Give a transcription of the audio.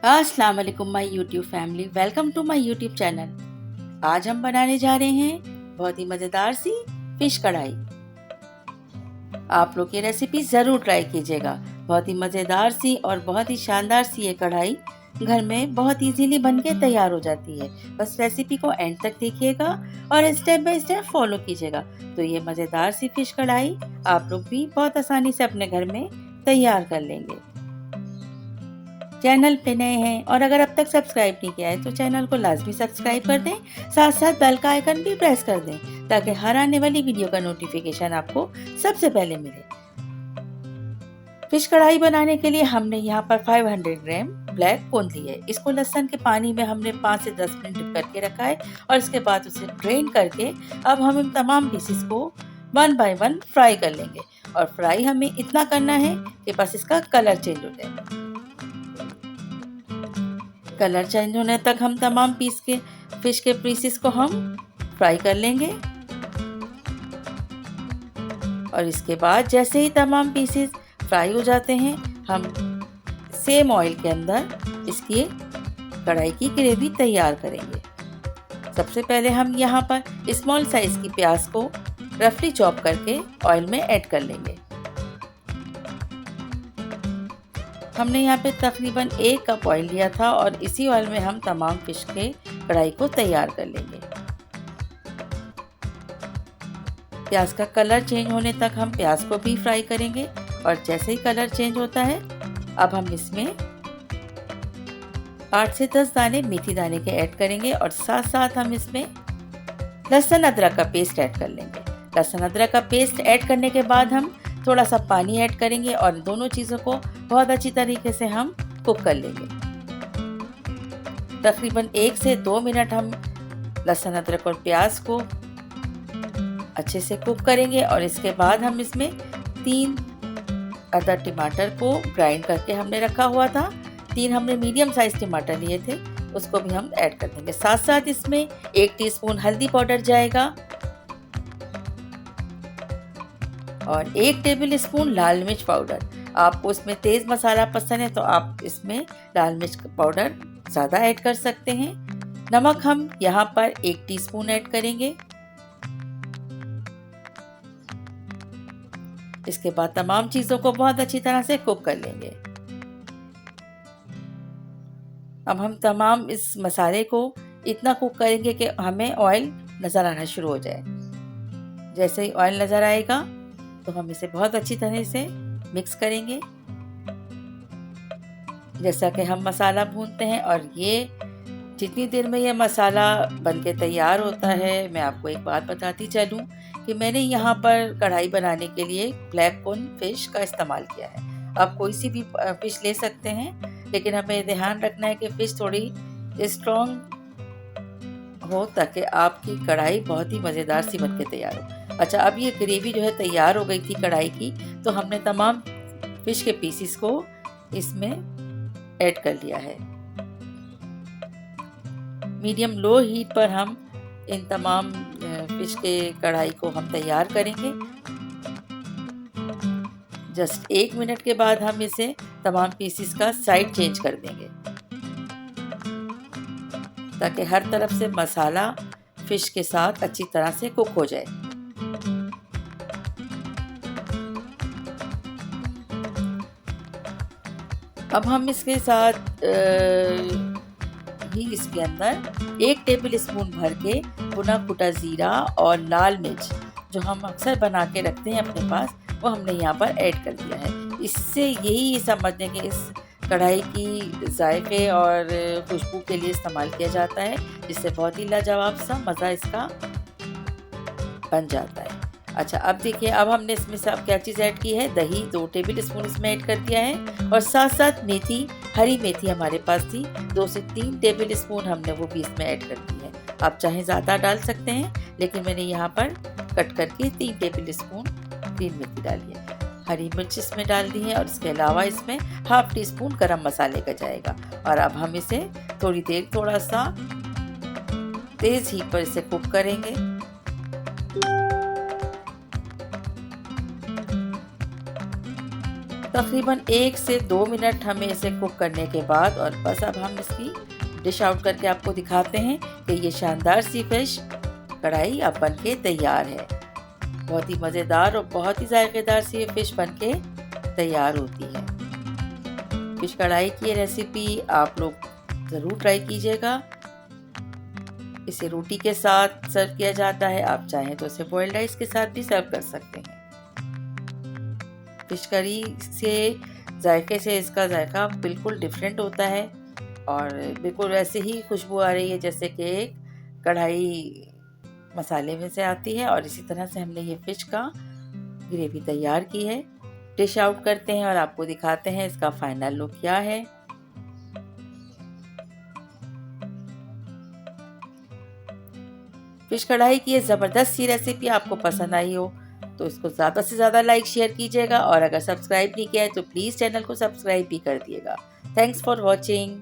अस्सलाम वालेकुम my YouTube family, welcome to my YouTube channel. आज हम बनाने जा रहे हैं बहुत ही मज़ेदार सी फिश कढ़ाई। आप लोग ये रेसिपी ज़रूर ट्राई कीजिएगा। बहुत ही मज़ेदार सी और बहुत ही शानदार सी ये कढ़ाई घर में बहुत इजीली बनके तैयार हो जाती है। बस रेसिपी को एंड तक देखिएगा और स्टेप बाय स्टेप फॉलो कीजिएगा, तो ये मज़ेदार सी फिश कढ़ाई आप लोग भी बहुत आसानी से अपने घर में तैयार कर लेंगे। चैनल पे नए हैं और अगर अब तक सब्सक्राइब नहीं किया है तो चैनल को लाजमी सब्सक्राइब कर दें, साथ साथ बेल का आइकन भी प्रेस कर दें ताकि हर आने वाली वीडियो का नोटिफिकेशन आपको सबसे पहले मिले। फिश कढ़ाई बनाने के लिए हमने यहाँ पर 500 ग्राम ब्लैक कोन ली है। इसको लहसुन के पानी में हमने 5 से 10 मिनट डिप करके रखा है और इसके बाद उसे ड्रेन करके अब हम इन तमाम पीसेस को 1 बाय 1 फ्राई कर लेंगे। और फ्राई हमें इतना करना है कि बस इसका कलर चेंज हो जाए। कलर चेंज होने तक हम तमाम फिश के पीसेस को हम फ्राई कर लेंगे। और इसके बाद जैसे ही तमाम पीसेस फ्राई हो जाते हैं, हम सेम ऑयल के अंदर इसकी कढ़ाई की ग्रेवी तैयार करेंगे। सबसे पहले हम यहाँ पर स्मॉल साइज की प्याज को रफली चॉप करके ऑयल में ऐड कर लेंगे। हमने यहाँ पे तकरीबन 1 कप ऑयल लिया था और इसी ऑयल में हम तमाम फिश के कढ़ाई को तैयार कर लेंगे। प्याज का कलर चेंज होने तक हम प्याज को भी फ्राई करेंगे और जैसे ही कलर चेंज होता है, अब हम इसमें 8 से 10 दाने मेथी दाने के ऐड करेंगे और साथ साथ हम इसमें लहसुन अदरक का पेस्ट ऐड कर लेंगे। लहसुन अदरक का पेस्ट ऐड करने के बाद हम थोड़ा सा पानी ऐड करेंगे और दोनों चीज़ों को बहुत अच्छी तरीके से हम कुक कर लेंगे। तकरीबन 1 से 2 मिनट हम लहसुन अदरक और प्याज को अच्छे से कुक करेंगे और इसके बाद हम इसमें 3 अदर टमाटर को ग्राइंड करके हमने रखा हुआ था, 3 हमने मीडियम साइज टमाटर लिए थे, उसको भी हम ऐड कर देंगे। साथ साथ इसमें 1 टीस्पून हल्दी पाउडर जाएगा और 1 टेबल स्पून लाल मिर्च पाउडर। आपको इसमें तेज़ मसाला पसंद है तो आप इसमें लाल मिर्च पाउडर ज़्यादा ऐड कर सकते हैं। नमक हम यहाँ पर 1 टीस्पून ऐड करेंगे। इसके बाद तमाम चीज़ों को बहुत अच्छी तरह से कुक कर लेंगे। अब हम तमाम इस मसाले को इतना कुक करेंगे कि हमें ऑयल नज़र आना शुरू हो जाए। जैसे ही ऑयल नज़र आएगा तो हम इसे बहुत अच्छी तरह से मिक्स करेंगे। जैसा कि हम मसाला भूनते हैं और ये जितनी देर में ये मसाला बनके तैयार होता है, मैं आपको एक बात बताती चलूँ कि मैंने यहाँ पर कढ़ाई बनाने के लिए ब्लैक कोन फिश का इस्तेमाल किया है। आप कोई सी भी फिश ले सकते हैं, लेकिन हमें ध्यान रखना है कि फिश थोड़ी स्ट्रॉन्ग हो ताकि आपकी कढ़ाई बहुत ही मज़ेदार सी बनके तैयार हो। अच्छा, अब ये ग्रेवी जो है तैयार हो गई थी कढ़ाई की, तो हमने तमाम फिश के पीसेस को इसमें ऐड कर लिया है। मीडियम लो हीट पर हम इन तमाम फिश के कढ़ाई को हम तैयार करेंगे। जस्ट 1 मिनट के बाद हम इसे तमाम पीसेस का साइड चेंज कर देंगे ताकि हर तरफ से मसाला फिश के साथ अच्छी तरह से कुक हो जाए। अब हम इसके साथ भी इसके अंदर 1 टेबल स्पून भर के भुना कुटा जीरा और लाल मिर्च जो हम अक्सर बना के रखते हैं अपने पास, वो हमने यहाँ पर ऐड कर दिया है। इससे यही समझने कि इस कढ़ाई की जायके और खुशबू के लिए इस्तेमाल किया जाता है, जिससे बहुत ही लाजवाब सा मज़ा इसका बन जाता है। अच्छा, अब देखिए, अब हमने इसमें से अब क्या चीज़ ऐड की है, दही 2 टेबल स्पून इसमें ऐड कर दिया है और साथ साथ मेथी, हरी मेथी हमारे पास थी 2 से 3 टेबल स्पून हमने वो भी इसमें ऐड कर दी है। आप चाहें ज़्यादा डाल सकते हैं, लेकिन मैंने यहाँ पर कट करके 3 टेबल स्पून ग्रीन मेथी डाली है। हरी मिर्च इसमें डाल दी है और इसके अलावा इसमें ½ टीस्पून गरम मसाले का जाएगा। और अब हम इसे थोड़ी देर थोड़ा सा तेज़ हीट पर इसे कुक करेंगे। तकरीबन 1 से 2 मिनट हमें इसे कुक करने के बाद और बस अब हम इसकी डिश आउट करके आपको दिखाते हैं कि ये शानदार सी फिश कढ़ाई अब बन के तैयार है। बहुत ही मज़ेदार और बहुत ही जायकेदार सी ये फिश बन के तैयार होती है। फिश कढ़ाई की ये रेसिपी आप लोग ज़रूर ट्राई कीजिएगा। इसे रोटी के साथ सर्व किया जाता है, आप चाहें तो इसे बॉइल्ड राइस के साथ भी सर्व कर सकते हैं। फिश करी से जायके से इसका जायका बिल्कुल डिफरेंट होता है और बिल्कुल वैसे ही खुशबू आ रही है जैसे कि कढ़ाई मसाले में से आती है। और इसी तरह से हमने ये फिश का ग्रेवी तैयार की है। डिश आउट करते हैं और आपको दिखाते हैं इसका फाइनल लुक क्या है। फिश कढ़ाई की ये ज़बरदस्त सी रेसिपी आपको पसंद आई हो तो इसको ज़्यादा से ज़्यादा लाइक शेयर कीजिएगा और अगर सब्सक्राइब नहीं किया है तो प्लीज़ चैनल को सब्सक्राइब भी कर दिएगा। Thanks for watching.